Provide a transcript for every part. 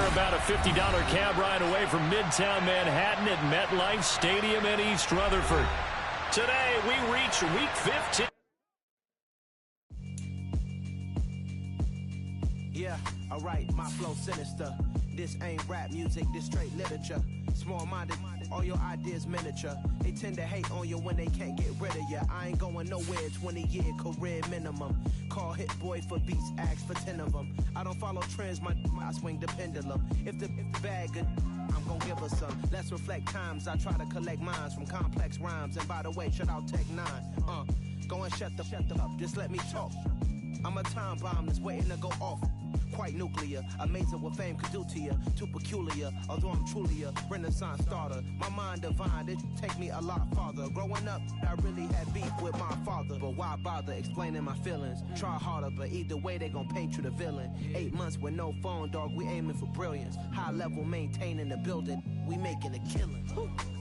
We're about a $50 cab ride away from Midtown Manhattan at MetLife Stadium in East Rutherford. Today, we reach Week 15. Yeah, alright, my flow sinister. This ain't rap music, this straight literature. Small-minded, all your ideas miniature. They tend to hate on you when they can't get rid of you. I ain't going nowhere, 20-year career minimum. Call Hit Boy for beats, ask for 10 of them. I don't follow trends, I swing the pendulum. If the bag good, I'm gonna give her some. Let's reflect times, I try to collect minds from complex rhymes. And by the way, shout out Tech 9. Go and shut the up, just let me talk. I'm a time bomb that's waiting to go off. Quite nuclear, amazing what fame could do to you. Too peculiar, although I'm truly a renaissance starter. My mind divine, it take me a lot farther. Growing up, I really had beef with my father. But why bother explaining my feelings? Try harder, but either way they gon' paint you the villain. 8 months with no phone, dog, we aiming for brilliance. High level maintaining the building, we making a killing.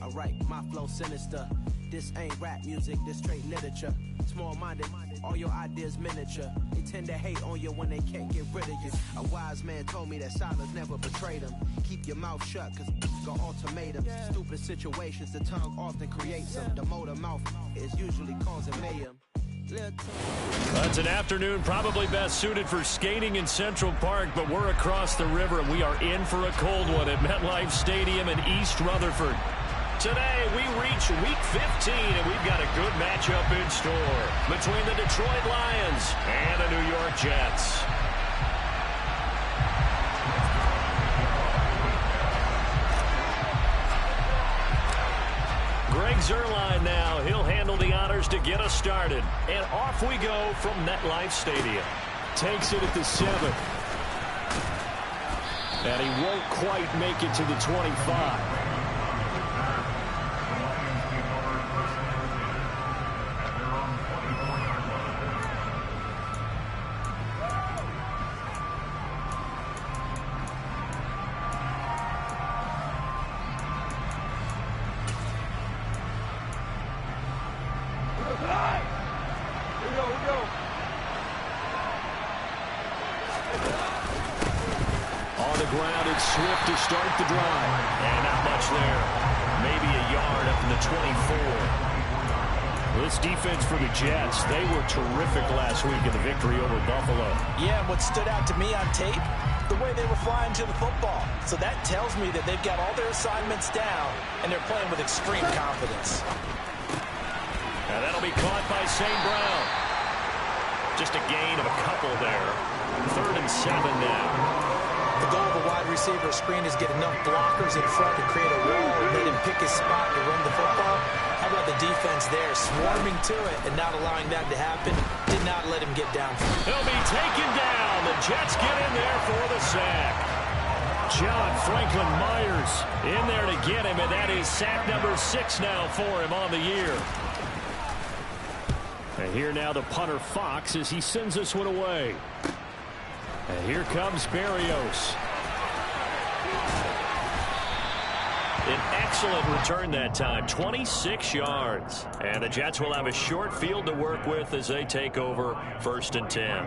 Alright, my flow sinister. This ain't rap music, this straight literature. Small-minded, all your ideas miniature. They tend to hate on you when they can't get rid of you. A wise man told me that silence never betrayed him. Keep your mouth shut, cause got ultimatums. Stupid situations, the tongue often creates them. The motor mouth is usually causing mayhem. It's an afternoon probably best suited for skating in Central Park, but we're across the river and we are in for a cold one at MetLife Stadium in East Rutherford. Today, we reach Week 15, and we've got a good matchup in store between the Detroit Lions and the New York Jets. Greg Zuerlein now. He'll handle the honors to get us started. And off we go from MetLife Stadium. Takes it at the 7. And he won't quite make it to the 25. Swift to start the drive. And not much there. Maybe a yard up in the 24. This defense for the Jets, they were terrific last week in the victory over Buffalo. Yeah, and what stood out to me on tape, the way they were flying to the football. So that tells me that they've got all their assignments down, and they're playing with extreme confidence. And that'll be caught by St. Brown. Just a gain of a couple there. 3rd and 7 now. The goal of a wide receiver screen is get enough blockers in front to create a wall and let him pick his spot to run the football. How about the defense there, swarming to it and not allowing that to happen? Did not let him get down. He'll be taken down. The Jets get in there for the sack. John Franklin Myers in there to get him, and that is sack number 6 now for him on the year. And here now the punter Fox as he sends this one away. And here comes Berrios. An excellent return that time, 26 yards. And the Jets will have a short field to work with as they take over 1st and 10.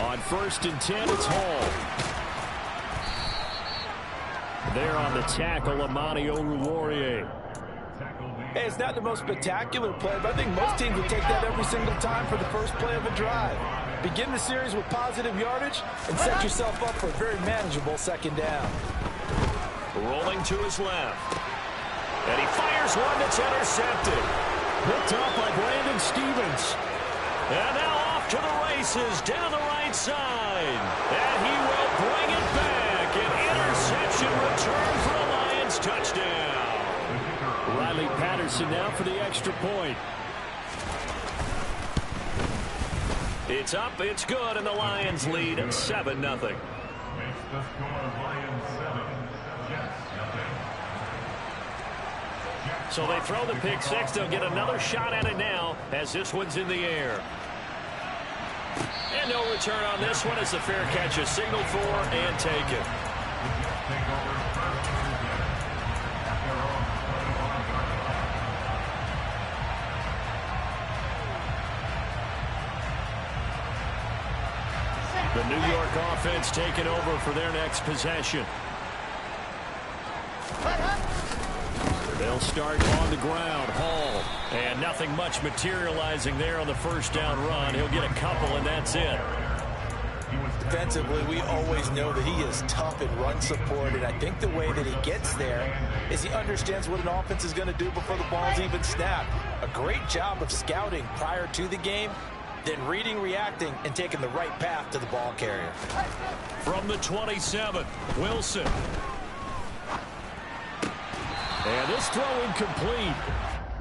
On 1st and 10, it's Hall. There on the tackle, Amani Oruwariye. Hey, it's not the most spectacular play, but I think most teams would take that every single time for the first play of a drive. Begin the series with positive yardage and set yourself up for a very manageable 2nd down. Rolling to his left. And he fires one that's intercepted. Picked up by Brandon Stevens. And now off to the races down the right side. And he will bring it back. An interception return for a Lions touchdown. Riley Patterson now for the extra point. It's up, it's good, and the Lions lead 7-0. So they throw the pick 6. They'll get another shot at it now as this one's in the air. And no return on this one as the fair catch is signaled for and taken. The New York offense taking over for their next possession. They'll start on the ground. Hall. And nothing much materializing there on the first down run. He'll get a couple, and that's it. Defensively, we always know that he is tough in run support, and I think the way that he gets there is he understands what an offense is going to do before the ball's even snapped. A great job of scouting prior to the game, then reading, reacting, and taking the right path to the ball carrier. From the 27, Wilson. And this throw incomplete.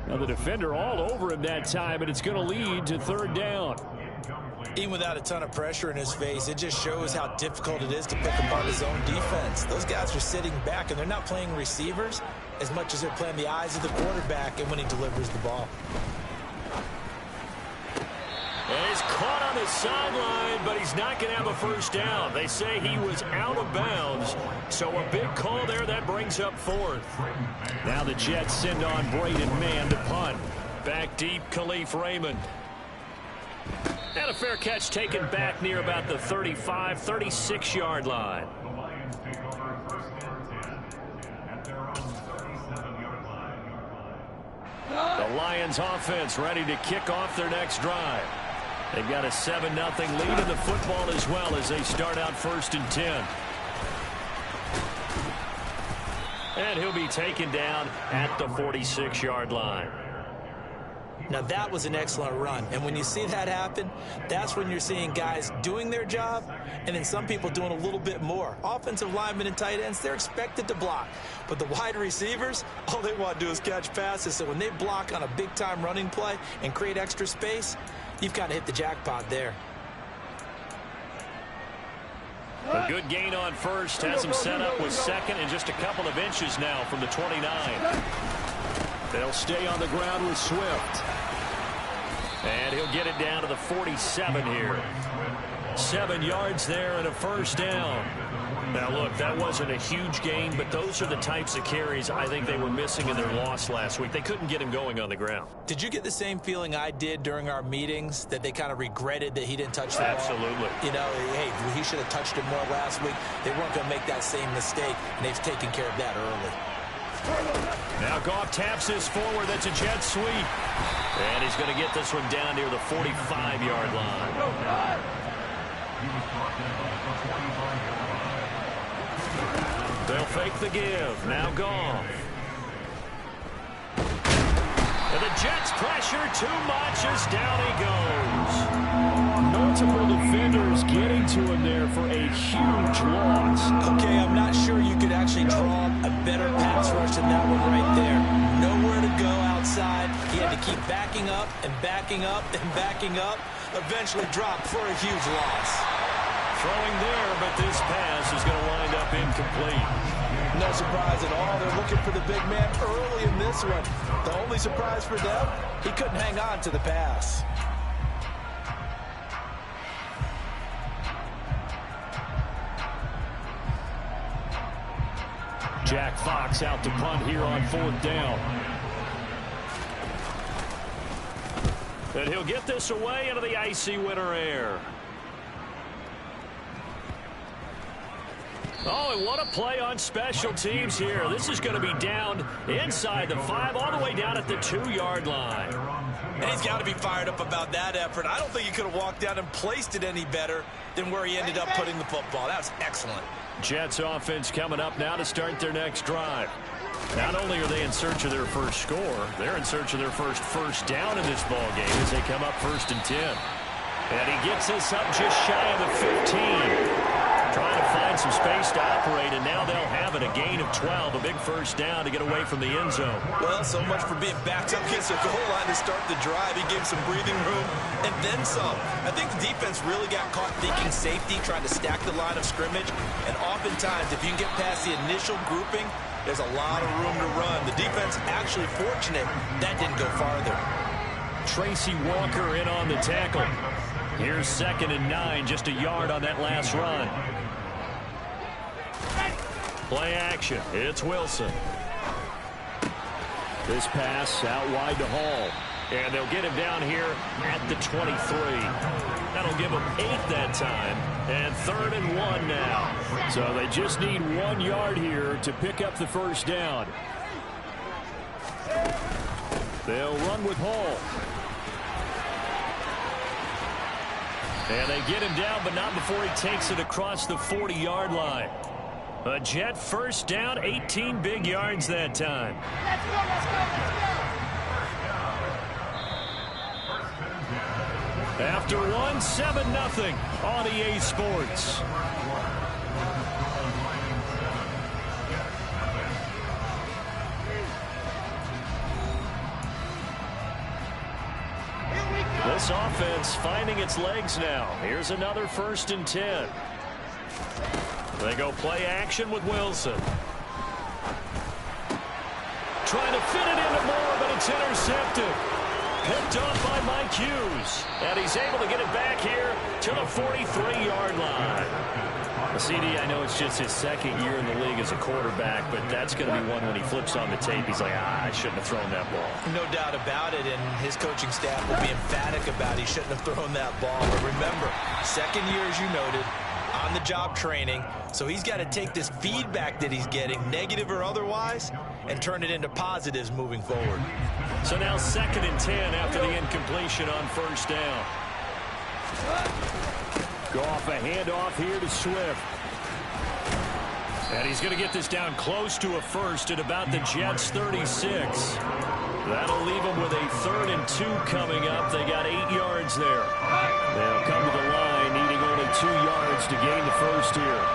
Now the defender all over him that time, and it's going to lead to third down. Even without a ton of pressure in his face, it just shows how difficult it is to pick apart his own defense. Those guys are sitting back, and they're not playing receivers as much as they're playing the eyes of the quarterback and when he delivers the ball. And he's caught on the sideline, but he's not going to have a first down. They say he was out of bounds, so a big call there that brings up fourth. Now the Jets send on Braden Mann to punt. Back deep, Khalif Raymond. And a fair catch taken back near about the 35, 36-yard line. The Lions offense ready to kick off their next drive. They've got a 7-0 lead in the football as well as they start out 1st and 10. And he'll be taken down at the 46-yard line. Now that was an excellent run, and when you see that happen, that's when you're seeing guys doing their job and then some people doing a little bit more. Offensive linemen and tight ends, they're expected to block, but the wide receivers, all they want to do is catch passes. So when they block on a big-time running play and create extra space, you've got to hit the jackpot there. A good gain on first has him set up with second and just a couple of inches now from the 29. They'll stay on the ground with Swift. And he'll get it down to the 47 here. 7 yards there and a first down. Now, look, that wasn't a huge gain, but those are the types of carries I think they were missing in their loss last week. They couldn't get him going on the ground. Did you get the same feeling I did during our meetings, that they kind of regretted that he didn't touch the ball? Absolutely. You know, hey, he should have touched it more last week. They weren't going to make that same mistake, and they've taken care of that early. Now Goff taps this forward. That's a jet sweep. And he's going to get this one down near the 45-yard line. They'll fake the give. Now Goff. And the Jets pressure too much as down he goes. Multiple defenders getting to him there for a huge loss. Okay, I'm not sure you could actually draw a better pass rush than that one right there. Nowhere to go outside. He had to keep backing up and backing up and backing up. Eventually dropped for a huge loss. Throwing there, but this pass is going to wind up incomplete. No surprise at all. They're looking for the big man early in this one. The only surprise for them, he couldn't hang on to the pass. Jack Fox out to punt here on 4th down. And he'll get this away into the icy winter air. Oh, and what a play on special teams here. This is going to be down inside the 5, all the way down at the 2-yard line. And he's got to be fired up about that effort. I don't think he could have walked down and placed it any better than where he ended up putting the football. That was excellent. Jets offense coming up now to start their next drive. Not only are they in search of their first score, they're in search of their first down in this ball game as they come up 1st and 10. And he gets us up just shy of the 15. Trying to find some space to operate, and now they'll have it. A gain of 12, a big first down to get away from the end zone. Well, so much for being backed up against the goal line to start the drive. He gave some breathing room and then some. I think the defense really got caught thinking safety, trying to stack the line of scrimmage. And oftentimes, if you can get past the initial grouping, there's a lot of room to run. The defense actually fortunate that didn't go farther. Tracy Walker in on the tackle. Here's 2nd and 9, just a yard on that last run. Play action. It's Wilson. This pass out wide to Hall. And they'll get him down here at the 23. That'll give him 8 that time. And 3rd and 1 now. So they just need 1 yard here to pick up the first down. They'll run with Hall. And they get him down, but not before he takes it across the 40-yard line. A Jet first down, 18 big yards that time. Let's go, let's go, let's go. After 1, 7-0 on EA Sports. This offense finding its legs now. Here's another 1st and 10. They go play action with Wilson. Trying to fit it into Moore, but it's intercepted. Picked off by Mike Hughes. And he's able to get it back here to the 43-yard line. CD, I know it's just his 2nd year in the league as a quarterback, but that's going to be one when he flips on the tape. He's like, I shouldn't have thrown that ball. No doubt about it, and his coaching staff will be emphatic about he shouldn't have thrown that ball. But remember, 2nd year, as you noted, on-the-job training, so he's got to take this feedback that he's getting, negative or otherwise, and turn it into positives moving forward. So now 2nd and 10 after the incompletion on 1st down. Go off a handoff here to Swift. And he's going to get this down close to a 1st at about the Jets' 36. That'll leave them with a 3rd and 2 coming up. They got 8 yards there. They'll come to the line needing only 2 yards to gain the 1st here.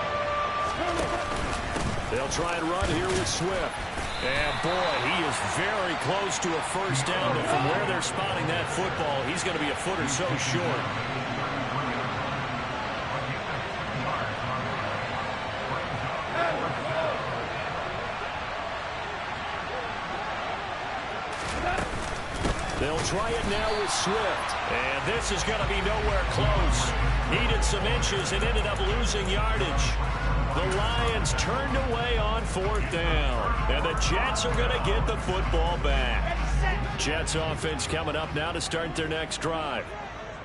They'll try and run here with Swift. And boy, he is very close to a 1st down. And from where they're spotting that football, he's going to be a foot or so short. They'll try it now with Swift. And this is going to be nowhere close. Needed some inches and ended up losing yardage. The Lions turned away on 4th down. And the Jets are going to get the football back. Jets offense coming up now to start their next drive.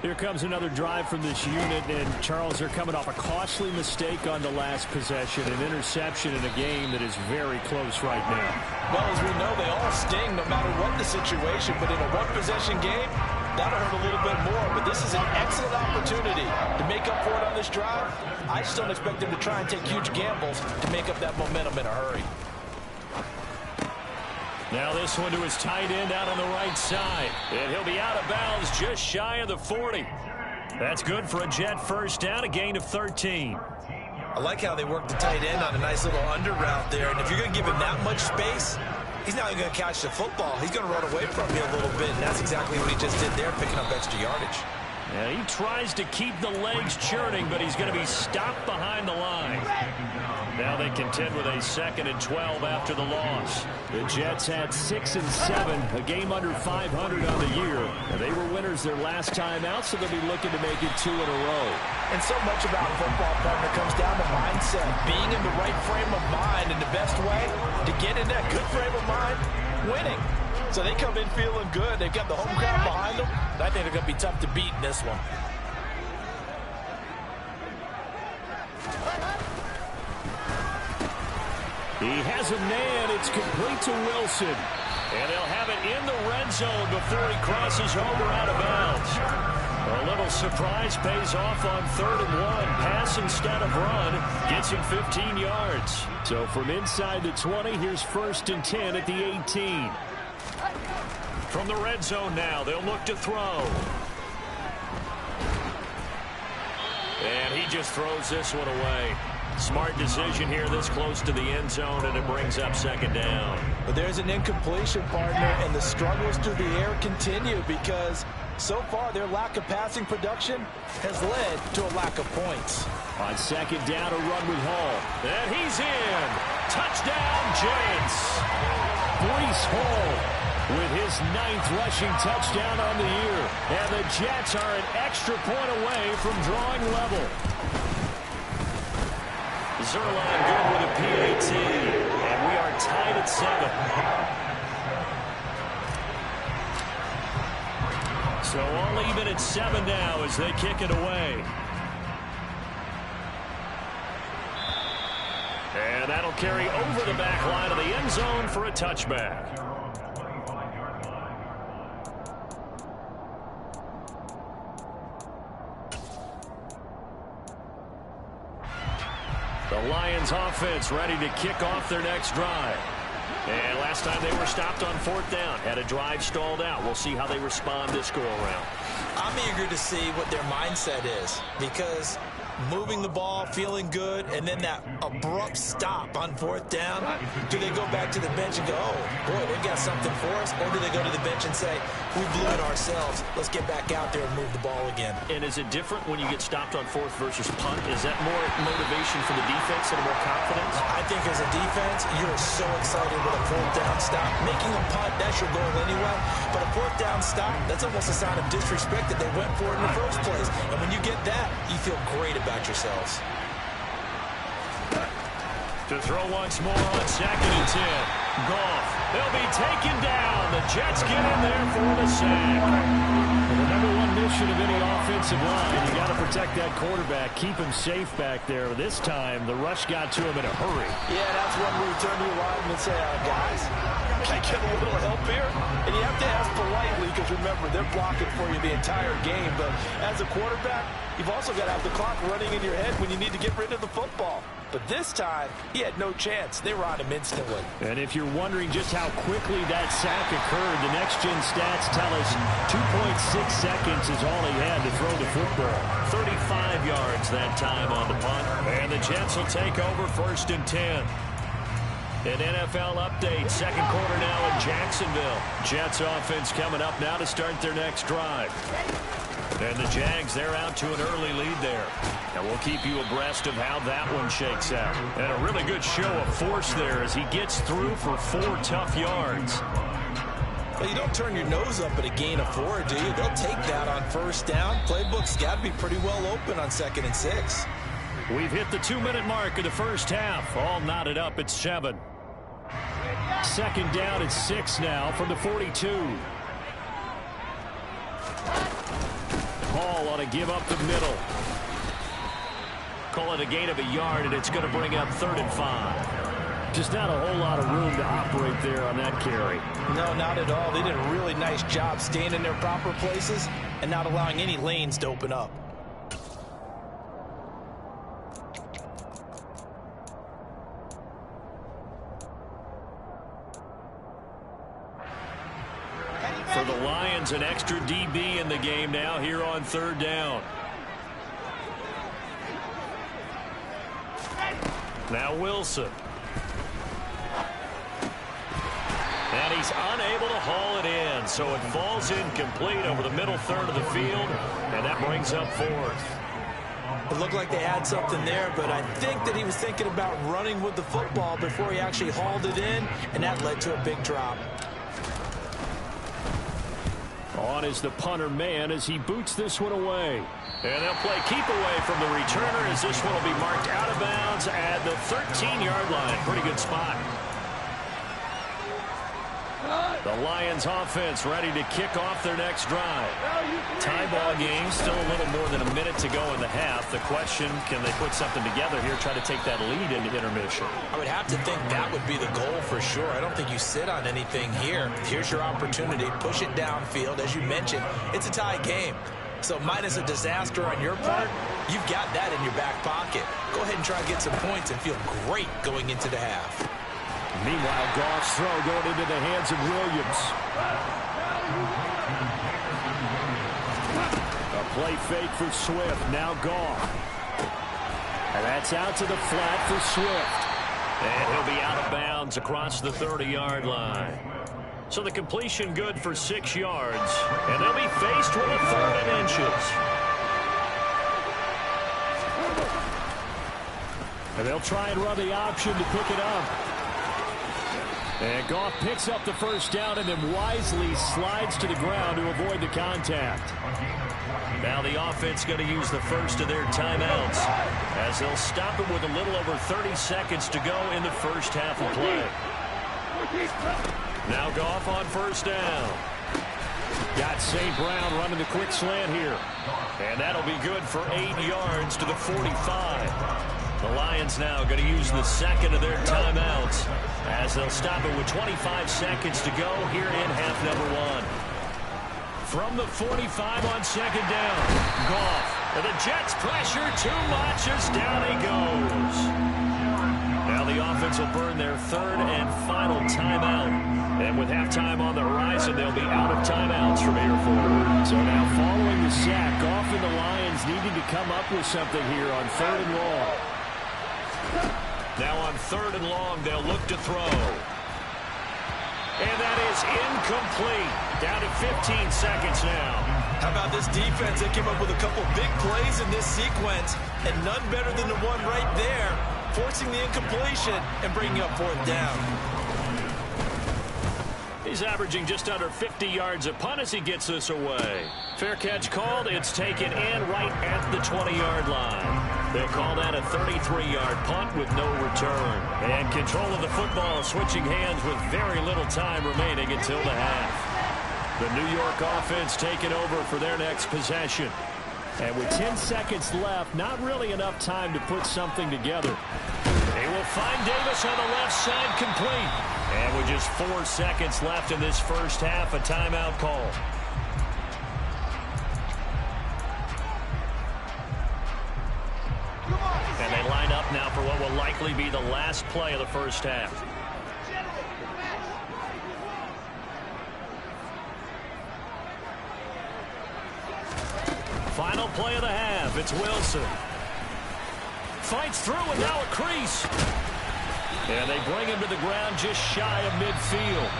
Here comes another drive from this unit, and Charles, they're coming off a costly mistake on the last possession, an interception in a game that is very close right now. Well, as we know, they all sting no matter what the situation, but in a one-possession game, that'll hurt a little bit more. But this is an excellent opportunity to make up for it on this drive. I just don't expect them to try and take huge gambles to make up that momentum in a hurry. Now this one to his tight end out on the right side. And he'll be out of bounds just shy of the 40. That's good for a Jet first down, a gain of 13. I like how they work the tight end on a nice little under route there. And if you're going to give him that much space, he's not even going to catch the football. He's going to run away from you a little bit, and that's exactly what he just did there, picking up extra yardage. Yeah, he tries to keep the legs churning, but he's going to be stopped behind the line. Now they contend with a 2nd and 12 after the loss. The Jets had 6 and 7, a game under 500 on the year. And they were winners their last time out, so they'll be looking to make it 2 in a row. And so much about football, partner, comes down to mindset. Being in the right frame of mind, and the best way to get in that good frame of mind, winning. So they come in feeling good. They've got the home crowd behind them. And I think they're going to be tough to beat in this one. He has a man. It's complete to Wilson. And they'll have it in the red zone before he crosses over out of bounds. A little surprise pays off on 3rd and 1. Pass instead of run gets him 15 yards. So from inside the 20, here's 1st and 10 at the 18. From the red zone now, they'll look to throw. And he just throws this one away. Smart decision here this close to the end zone, and it brings up 2nd down. But there's an incompletion, partner, and the struggles through the air continue because so far their lack of passing production has led to a lack of points. On 2nd down, a run with Hall. And he's in. Touchdown, Jets. Breece Hall with his 9th rushing touchdown on the year. And the Jets are an extra point away from drawing level. Zerline good with a PAT, and we are tied at 7. So all even at 7 now as they kick it away. And that'll carry over the back line of the end zone for a touchback. The Lions offense ready to kick off their next drive. And last time they were stopped on 4th down, had a drive stalled out. We'll see how they respond this go-around. I'm eager to see what their mindset is, because moving the ball, feeling good, and then that abrupt stop on 4th down, do they go back to the bench and go, oh, boy, they've got something for us? Or do they go to the bench and say, we blew it ourselves, let's get back out there and move the ball again? And is it different when you get stopped on 4th versus punt? Is that more motivation for the defense and more confidence? I think as a defense, you're so excited with a 4th down stop. Making a punt, that's your goal anyway. But a 4th down stop, that's almost a sign of disrespect that they went for it in the first place. And when you get that, you feel great about yourselves. To throw once more on 2nd and 10. Goff. They'll be taken down. The Jets get in there for the sack. Well, the number one mission of any offensive line, you got to protect that quarterback, keep him safe back there. This time, the rush got to him in a hurry. Yeah, that's when we turn to your lineman and say, guys, can I get a little help here? And you have to ask politely, because remember, they're blocking for you the entire game. But as a quarterback, you've also got to have the clock running in your head when you need to get rid of the football. But this time, he had no chance. They were on him instantly. And if you're wondering just how quickly that sack occurred, the next-gen stats tell us 2.6 seconds is all he had to throw the football. 35 yards that time on the punt. And the Jets will take over 1st and 10. An NFL update, 2nd quarter now in Jacksonville. Jets offense coming up now to start their next drive. And the Jags, they're out to an early lead there. And we'll keep you abreast of how that one shakes out. And a really good show of force there as he gets through for 4 tough yards. Well, you don't turn your nose up at a gain of 4, do you? They'll take that on 1st down. Playbook's got to be pretty well open on 2nd and 6. We've hit the 2-minute mark of the first half. All knotted up at 7. 2nd down at 6 now from the 42. Hall on a give up the middle. Call it a gain of a yard, and it's going to bring up 3rd and 5. Just not a whole lot of room to operate there on that carry. No, not at all. They did a really nice job staying in their proper places and not allowing any lanes to open up. For the Lions, an extra DB in the game now here on 3rd down. Now Wilson. And he's unable to haul it in, so it falls incomplete over the middle third of the field, and that brings up 4th. It looked like they had something there, but I think that he was thinking about running with the football before he actually hauled it in, and that led to a big drop. On is the punter man as he boots this one away. And they'll play keep away from the returner as this one will be marked out of bounds at the 13-yard line. Pretty good spot. The Lions offense ready to kick off their next drive. Tie ball game, still a little more than a minute to go in the half. The question, can they put something together here, try to take that lead into intermission? I would have to think that would be the goal for sure. I don't think you sit on anything here. Here's your opportunity. Push it downfield. As you mentioned, it's a tie game. So minus a disaster on your part, you've got that in your back pocket. Go ahead and try to get some points and feel great going into the half. Meanwhile, Goff's throw going into the hands of Williams. A play fake for Swift. Now Goff. And that's out to the flat for Swift. And he'll be out of bounds across the 30-yard line. So the completion good for 6 yards. And they'll be faced with a 3rd and inches. And they'll try and run the option to pick it up. And Goff picks up the 1st down and then wisely slides to the ground to avoid the contact. Now the offense going to use the first of their timeouts as they'll stop it with a little over 30 seconds to go in the first half of play. Now Goff on 1st down. Got St. Brown running the quick slant here. And that'll be good for 8 yards to the 45. The Lions now going to use the second of their timeouts as they'll stop it with 25 seconds to go here in half number 1. From the 45 on second down, Goff. And the Jets pressure too much as down he goes. Now the offense will burn their third and final timeout. And with halftime on the horizon, they'll be out of timeouts from here forward. So now following the sack, Goff and the Lions needing to come up with something here on third and long. Now on third and long, they'll look to throw. And that is incomplete. Down to 15 seconds now. How about this defense? They came up with a couple big plays in this sequence, and none better than the one right there, forcing the incompletion and bringing up fourth down. He's averaging just under 50 yards a punt as he gets this away. Fair catch called. It's taken in right at the 20-yard line. They'll call that a 33-yard punt with no return. And control of the football switching hands with very little time remaining until the half. The New York offense taking over for their next possession. And with 10 seconds left, not really enough time to put something together. They will find Davis on the left side complete. And with just 4 seconds left in this first half, a timeout call. And they line up now for what will likely be the last play of the first half. Final play of the half. It's Wilson. Fights through and now a crease. And they bring him to the ground just shy of midfield.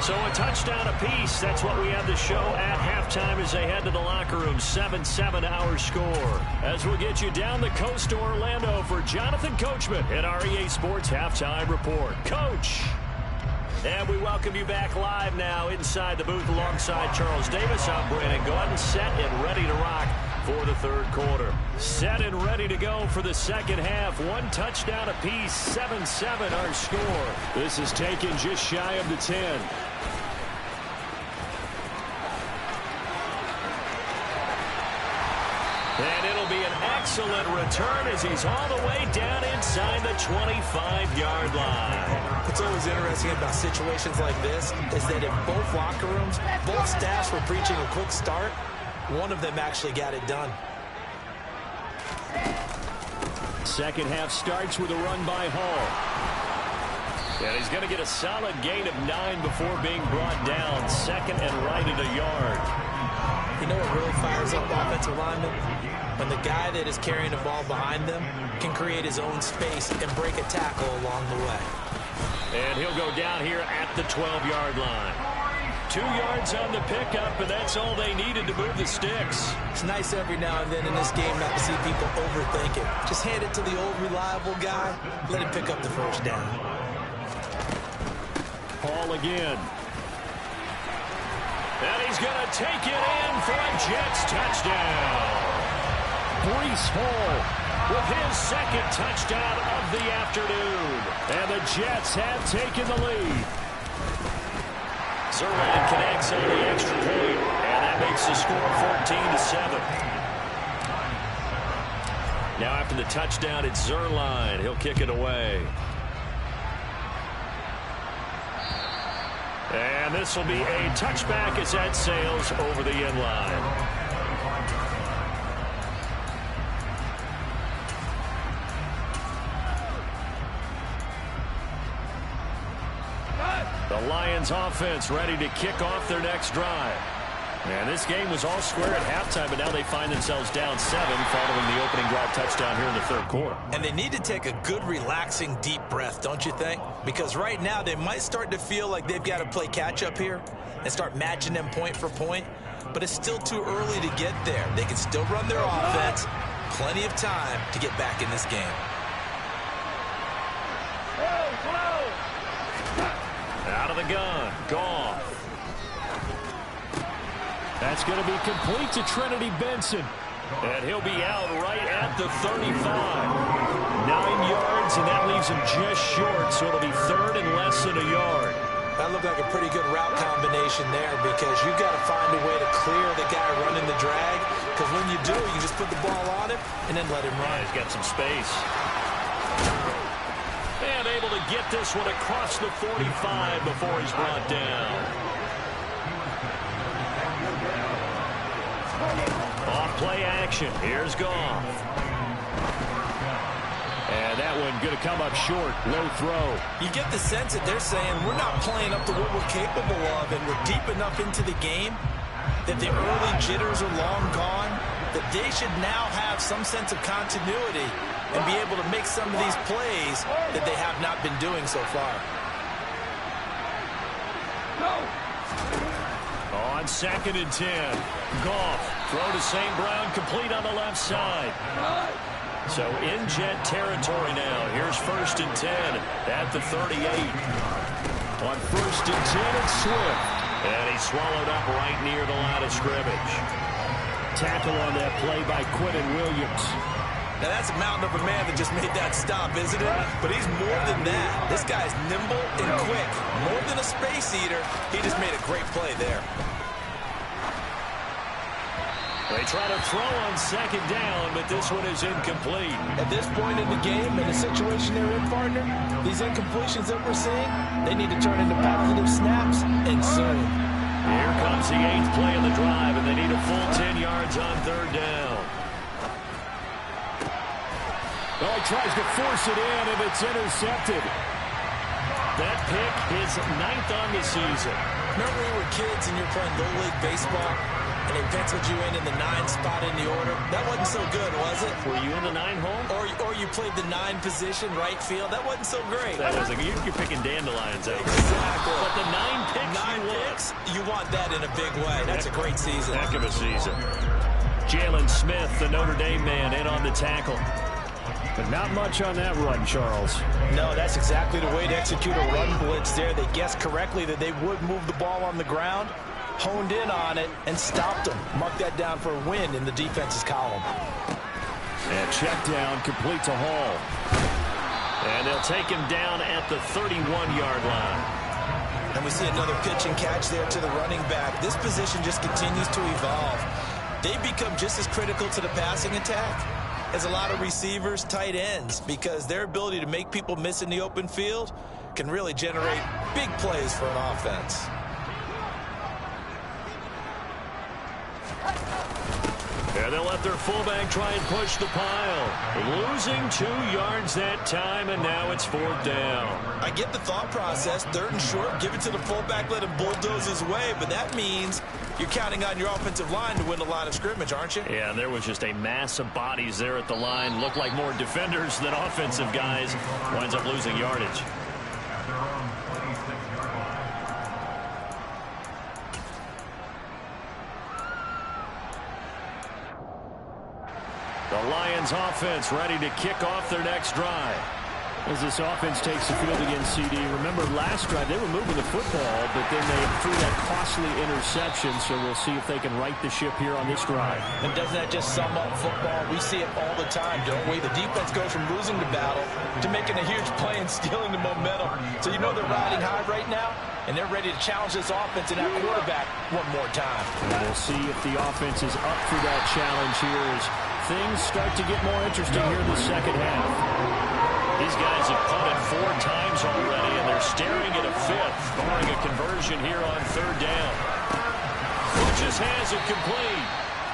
So a touchdown apiece. That's what we have to show at halftime as they head to the locker room. 7-7 our score. As we'll get you down the coast to Orlando for Jonathan Coachman at our EA Sports Halftime Report. Coach! And we welcome you back live now inside the booth alongside Charles Davis. I'm Brandon Gaudin, set and ready to rock for the third quarter. Set and ready to go for the second half. One touchdown apiece, 7-7 our score. This is taken just shy of the 10. And it'll be an excellent return as he's all the way down inside the 25-yard line. What's always interesting about situations like this is that in both locker rooms, both staffs were preaching a quick start. One of them actually got it done. Second half starts with a run by Hall. And he's going to get a solid gain of 9 before being brought down. Second and right at a yard. You know what really fires up offensive linemen? When the guy that is carrying the ball behind them can create his own space and break a tackle along the way. And he'll go down here at the 12-yard line. 2 yards on the pickup, and that's all they needed to move the sticks. It's nice every now and then in this game not to see people overthink it. Just hand it to the old reliable guy, let him pick up the first down. Hall again. And he's going to take it in for a Jets touchdown. Breece Hall with his second touchdown of the afternoon. And the Jets have taken the lead. Zerline connects on the extra point, and that makes the score 14-7. Now after the touchdown, it's Zerline. He'll kick it away. And this will be a touchback as that sails over the end line. The Lions offense ready to kick off their next drive. And this game was all square at halftime, but now they find themselves down 7 following the opening drive touchdown here in the third quarter. And they need to take a good, relaxing, deep breath, don't you think? Because right now they might start to feel like they've got to play catch-up here and start matching them point for point. But it's still too early to get there. They can still run their offense. Plenty of time to get back in this game. Out of the gun, Goff. That's going to be complete to Trinity Benson. And he'll be out right at the 35. 9 yards, and that leaves him just short, so it'll be third and less than a yard. That looked like a pretty good route combination there because you've got to find a way to clear the guy running the drag, because when you do, you just put the ball on him and then let him run. Yeah, he's got some space. And able to get this one across the 45 before he's brought down. Off play action. Here's Goff. And that one going to come up short. Low throw. You get the sense that they're saying we're not playing up to what we're capable of, and we're deep enough into the game that the early jitters are long gone, that they should now have some sense of continuity and be able to make some of these plays that they have not been doing so far. On 2nd and 10. Goff. Throw to St. Brown. Complete on the left side. So in Jet territory now. Here's 1st and 10 at the 38. On 1st and 10, it's Swift. And he's swallowed up right near the line of scrimmage. Tackle on that play by Quentin Williams. Now that's a mountain of a man that just made that stop, isn't it? But he's more than that. This guy's nimble and quick. More than a space eater. He just made a great play there. They try to throw on 2nd down, but this one is incomplete. At this point in the game, in the situation they're in, partner, these incompletions that we're seeing, they need to turn into positive snaps and soon. Here comes the 8th play of the drive, and they need a full 10 yards on 3rd down. Well, he tries to force it in, and it's intercepted. That pick is 9th on the season. Remember we were kids and you're playing Little League Baseball, and they penciled you in the 9 spot in the order? That wasn't so good, was it? Were you in the 9 hole? Or you played the 9 position, right field? That wasn't so great. That was you're picking dandelions out. Exactly. But the 9 picks, 9 picks, you want that in a big way. That's a great season. Heck of a season. Jalen Smith, the Notre Dame man, in on the tackle. But not much on that run, Charles. No, that's exactly the way to execute a run blitz there. They guessed correctly that they would move the ball on the ground, honed in on it, and stopped them. Mark that down for a win in the defense's column. And check down, complete to Hall. And they'll take him down at the 31-yard line. And we see another pitch and catch there to the running back. This position just continues to evolve. They become just as critical to the passing attack as a lot of receivers, tight ends, because their ability to make people miss in the open field can really generate big plays for an offense. And they'll let their fullback try and push the pile. Losing 2 yards that time, and now it's 4th down. I get the thought process. 3rd and short, give it to the fullback, let him bulldoze his way, but that means you're counting on your offensive line to win the line of scrimmage, aren't you? Yeah, and there was just a mass of bodies there at the line. Looked like more defenders than offensive guys. Winds up losing yardage. The Lions offense ready to kick off their next drive. As this offense takes the field against CD, remember last drive they were moving the football, but then they threw that costly interception, so we'll see if they can right the ship here on this drive. And doesn't that just sum up football? We see it all the time, don't we? The defense goes from losing the battle to making a huge play and stealing the momentum. So you know they're riding high right now, and they're ready to challenge this offense and that quarterback one more time. And we'll see if the offense is up for that challenge here as things start to get more interesting here in the second half. These guys have punted 4 times already, and they're staring at a 5th, barring a conversion here on 3rd down. Just has it complete.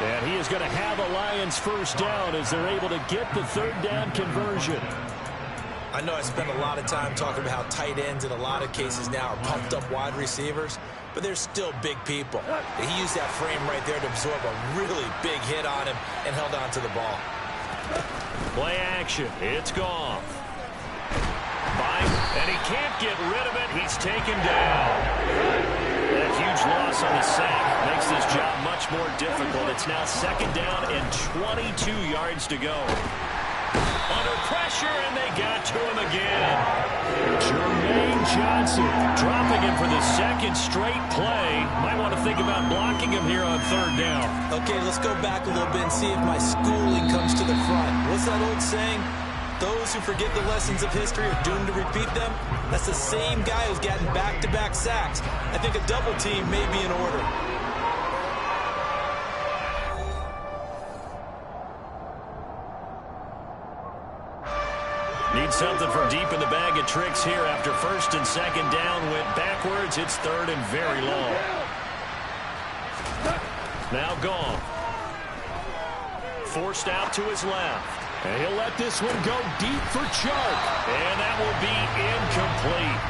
And he is going to have a Lions first down as they're able to get the 3rd down conversion. I know I spent a lot of time talking about how tight ends in a lot of cases now are pumped up wide receivers, but they're still big people. He used that frame right there to absorb a really big hit on him and held on to the ball. Play action. It's gone. And he can't get rid of it. He's taken down. That huge loss on the sack makes this job much more difficult. It's now 2nd down and 22 yards to go. Under pressure, and they got to him again. Jermaine Johnson dropping him for the 2nd straight play. Might want to think about blocking him here on 3rd down. Okay, let's go back a little bit and see if my schooling comes to the front. What's that old saying? Those who forget the lessons of history are doomed to repeat them. That's the same guy who's gotten back-to-back sacks. I think a double team may be in order. Need something from deep in the bag of tricks here after first and second down went backwards. It's third and very long. Now gone. Forced out to his left. And he'll let this one go deep for Chark. And that will be incomplete.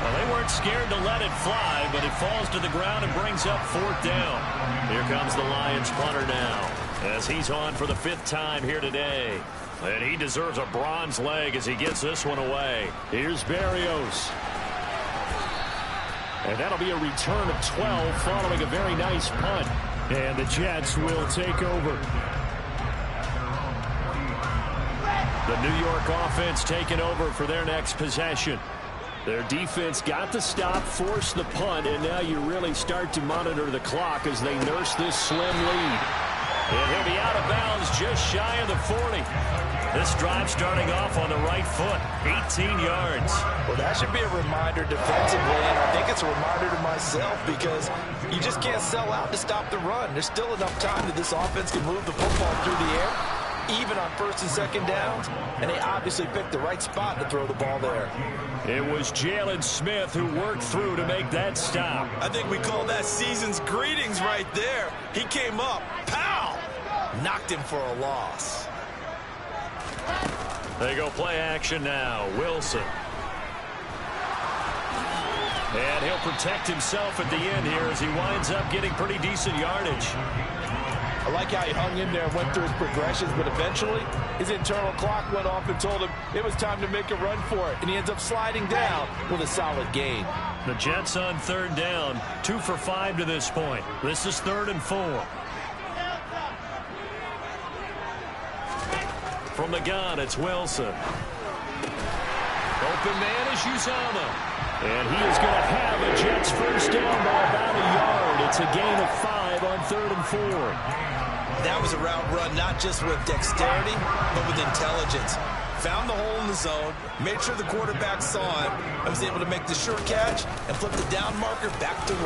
Well, they weren't scared to let it fly, but it falls to the ground and brings up fourth down. Here comes the Lions punter now, as he's on for the 5th time here today. And he deserves a bronze leg as he gets this one away. Here's Berrios. And that'll be a return of 12 following a very nice punt. And the Jets will take over. The New York offense taking over for their next possession. Their defense got the stop, forced the punt, and now you really start to monitor the clock as they nurse this slim lead. And he'll be out of bounds just shy of the 40. This drive starting off on the right foot, 18 yards. Well, that should be a reminder defensively, and I think it's a reminder to myself because you just can't sell out to stop the run. There's still enough time that this offense can move the football through the air, even on first and second downs, and they obviously picked the right spot to throw the ball there. It was Jalen Smith who worked through to make that stop. I think we call that season's greetings right there. He came up, pow, knocked him for a loss. They go play action now. Wilson. And he'll protect himself at the end here as he winds up getting pretty decent yardage. I like how he hung in there and went through his progressions, but eventually his internal clock went off and told him it was time to make a run for it, and he ends up sliding down with a solid gain. The Jets on third down, 2 for 5 to this point. This is 3rd and 4. From the gun, it's Wilson. Open man is Uzomah. And he is going to have a Jets first down by about a yard. It's a gain of 5 on 3rd and 4. That was a route run not just with dexterity, but with intelligence. Found the hole in the zone, made sure the quarterback saw it, and was able to make the sure catch and flip the down marker back to 1.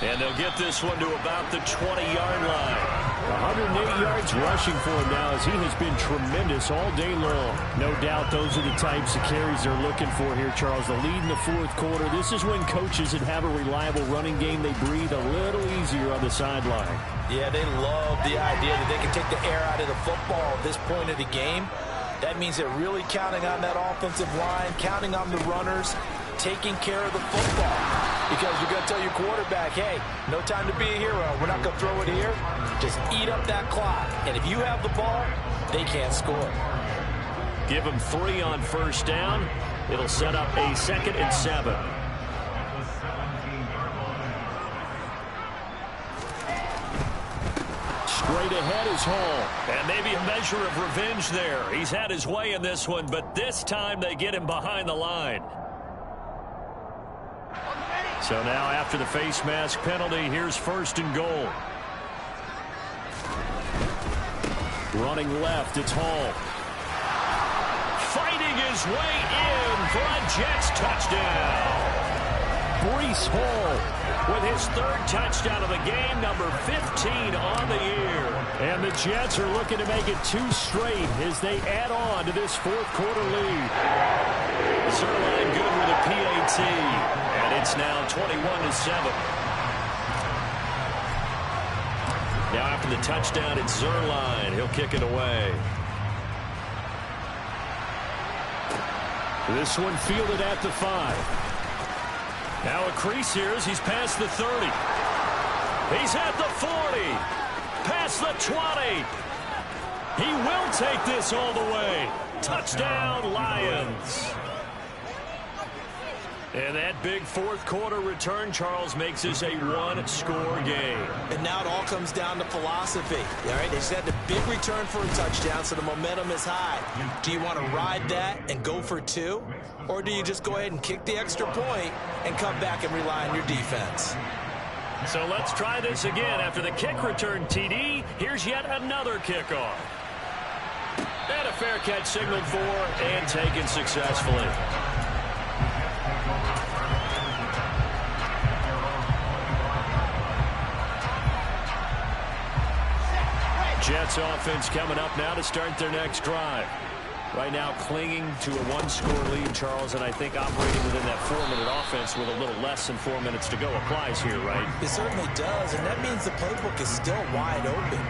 And they'll get this one to about the 20-yard line. 108 yards rushing for him now as he has been tremendous all day long. No doubt those are the types of carries they're looking for here, Charles. The lead in the 4th quarter. This is when coaches that have a reliable running game, they breathe a little easier on the sideline. Yeah, they love the idea that they can take the air out of the football at this point of the game. That means they're really counting on that offensive line, counting on the runners, taking care of the football. Because you're going to tell your quarterback, hey, no time to be a hero. We're not going to throw it here. Just eat up that clock. And if you have the ball, they can't score. Give them 3 on first down. It'll set up a 2nd and 7. Straight ahead is Hall. And maybe a measure of revenge there. He's had his way in this one, but this time they get him behind the line. So now after the face mask penalty, here's 1st and goal. Running left, it's Hall. Fighting his way in for a Jets touchdown. Breece Hall with his 3rd touchdown of the game, number 15 on the year. And the Jets are looking to make it 2 straight as they add on to this 4th quarter lead. Zuerlein good with a PAT. And it's now 21-7. Now after the touchdown, it's Zuerlein. He'll kick it away. This one fielded at the 5. Now a crease here as he's past the 30. He's at the 40. Past the 20. He will take this all the way. Touchdown, Lions. And that big 4th quarter return, Charles, makes this a 1-score game. And now it all comes down to philosophy. All right, they said the big return for a touchdown, so the momentum is high. Do you want to ride that and go for 2? Or do you just go ahead and kick the extra point and come back and rely on your defense? So let's try this again. After the kick return TD, here's yet another kickoff. fair catch signaled for and taken successfully. Jets offense coming up now to start their next drive. Right now clinging to a one-score lead, Charles, and I think operating within that 4-minute offense with a little less than 4 minutes to go applies here, right? It certainly does, and that means the playbook is still wide open.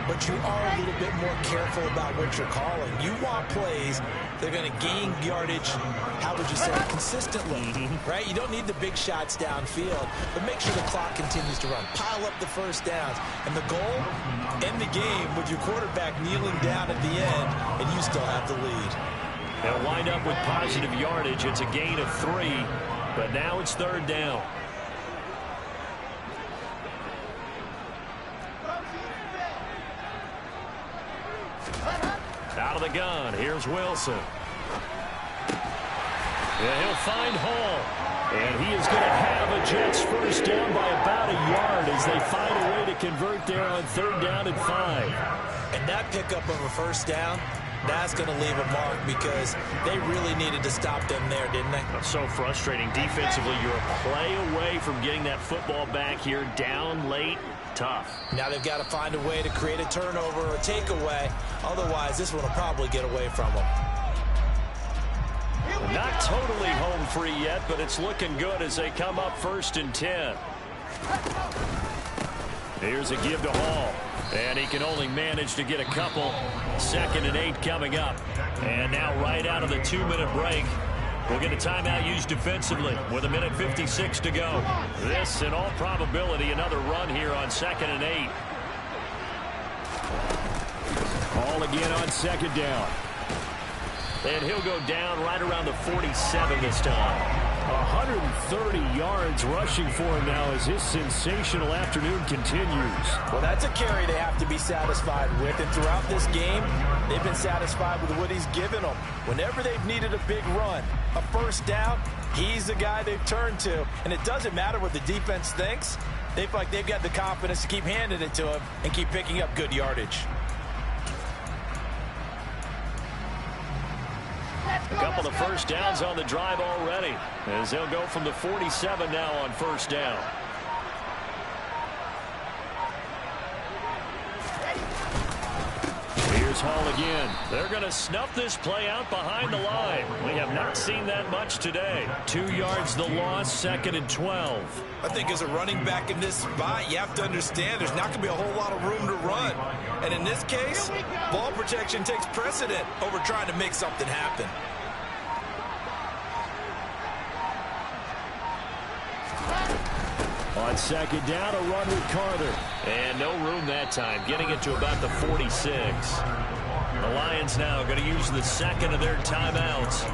But you are a little bit more careful about what you're calling. You want plays that are going to gain yardage, how would you say, consistently, right? You don't need the big shots downfield, but make sure the clock continues to run. Pile up the first downs. And the goal, end the game with your quarterback kneeling down at the end, and you still have the lead. They'll wind up with positive yardage. It's a gain of 3, but now it's 3rd down. Out of the gun, here's Wilson. Yeah, he'll find Hall. And he is going to have a Jets first down by about a yard as they find a way to convert there on 3rd down and 5. And that pickup of a first down, that's going to leave a mark because they really needed to stop them there, didn't they? That's so frustrating. Defensively, you're a play away from getting that football back here down late. Tough. Now they've got to find a way to create a turnover or takeaway. Otherwise, this one will probably get away from them. Not totally home free yet, but it's looking good as they come up 1st and 10. Here's a give to Hall. And he can only manage to get a couple. 2nd and 8 coming up. And now right out of the 2-minute break, we'll get a timeout used defensively with 1:56 to go. This, in all probability, another run here on 2nd and 8. Hall again on 2nd down. And he'll go down right around the 47 this time. 130 yards rushing for him now as his sensational afternoon continues. Well, that's a carry they have to be satisfied with. And throughout this game, they've been satisfied with what he's given them. Whenever they've needed a big run, a first down, he's the guy they've turned to. And it doesn't matter what the defense thinks. They feel like they've got the confidence to keep handing it to him and keep picking up good yardage. A couple of first downs on the drive already as they'll go from the 47 now on 1st down. Here's Hall again. They're going to snuff this play out behind the line. We have not seen that much today. 2 yards the loss, 2nd and 12. I think as a running back in this spot, you have to understand there's not going to be a whole lot of room to run. And in this case, ball protection takes precedent over trying to make something happen. On 2nd down, a run with Carter. And no room that time, getting it to about the 46. The Lions now going to use the 2nd of their timeouts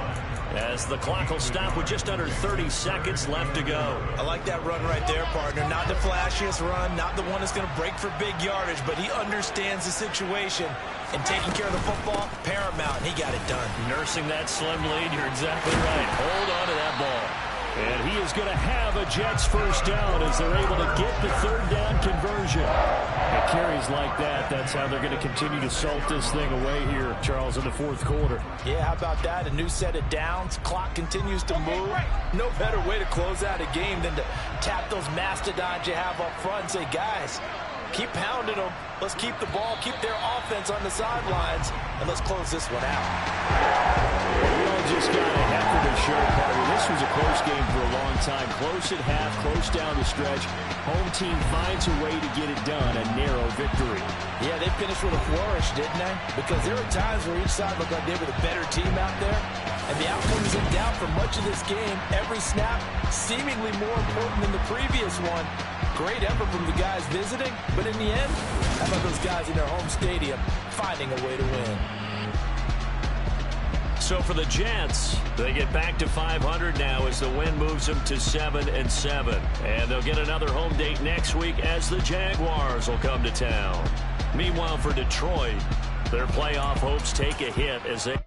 as the clock will stop with just under 30 seconds left to go. I like that run right there, partner. Not the flashiest run, not the one that's going to break for big yardage, but he understands the situation. And taking care of the football, paramount, and he got it done. Nursing that slim lead, you're exactly right. Hold on to that ball. And he is going to have a Jets first down as they're able to get the 3rd down conversion. It carries like that. That's how they're going to continue to salt this thing away here, Charles, in the 4th quarter. Yeah, how about that? A new set of downs. Clock continues to move. No better way to close out a game than to tap those mastodons you have up front and say, guys, keep pounding them. Let's keep the ball, keep their offense on the sidelines, and let's close this one out. We all just got a heck of a show, partner. This was a close game for a long time. Close at half, close down the stretch. Home team finds a way to get it done, a narrow victory. Yeah, they finished with a flourish, didn't they? Because there were times where each side looked like they were the better team out there. And the outcome is in doubt for much of this game. Every snap seemingly more important than the previous one. Great effort from the guys visiting, but in the end, how about those guys in their home stadium finding a way to win? So for the Jets, they get back to 500 now as the win moves them to 7-7. And they'll get another home date next week as the Jaguars will come to town. Meanwhile, for Detroit, their playoff hopes take a hit as they...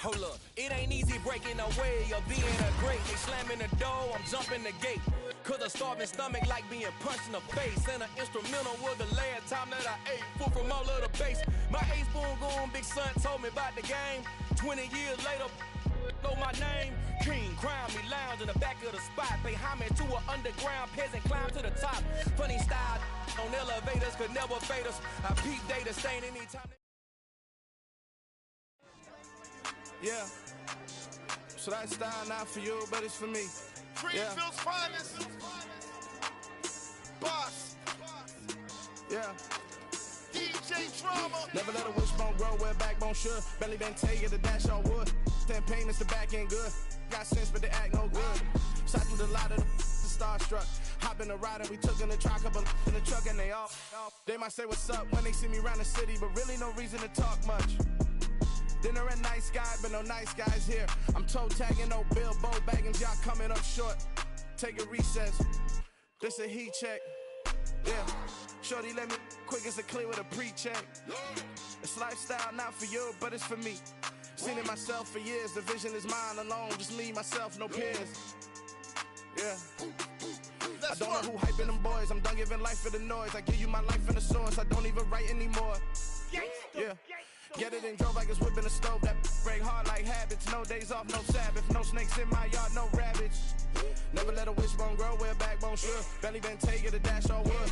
Hold up, it ain't easy breaking away or being a great. They slamming the door, I'm jumping the gate. Cause a starving stomach like being punched in the face. And an instrumental was the last time that I ate. Food from all of the base. My A-spoon going, big son told me about the game. 20 years later, know my name. King, crown me, lounge in the back of the spot. Pay homage to an underground peasant, climb to the top. Funny style on elevators could never fade us. I peep data stain anytime. Yeah. So that style not for you, but it's for me. Greenfield's finest. Boss. Yeah. DJ Drama. Never let a wishbone grow where a backbone should. Belly been take the dash on wood. Then payments the back end good. Got sense but they act no good. Shot through the lot of the starstruck. Hop in the ride and we took in the truck up in the truck and they all. They might say what's up when they see me around the city, but really no reason to talk much. Dinner at nice guy, but no nice guys here. I'm toe tagging, no Bilbo baggins, y'all coming up short. Take a recess. This a heat check. Yeah. Shorty let me quick as a clear with a pre-check. It's lifestyle not for you, but it's for me. Seen it myself for years. The vision is mine alone. Just me, myself, no peers. Yeah. I don't know who hyping them boys. I'm done giving life for the noise. I give you my life in the source. I don't even write anymore. Yeah. Get it and drove like it's whipping a stove. That break hard like habits. No days off, no Sabbath. No snakes in my yard, no rabbits. Never let a wishbone grow where a backbone should. Belly been take it, a dash on wood.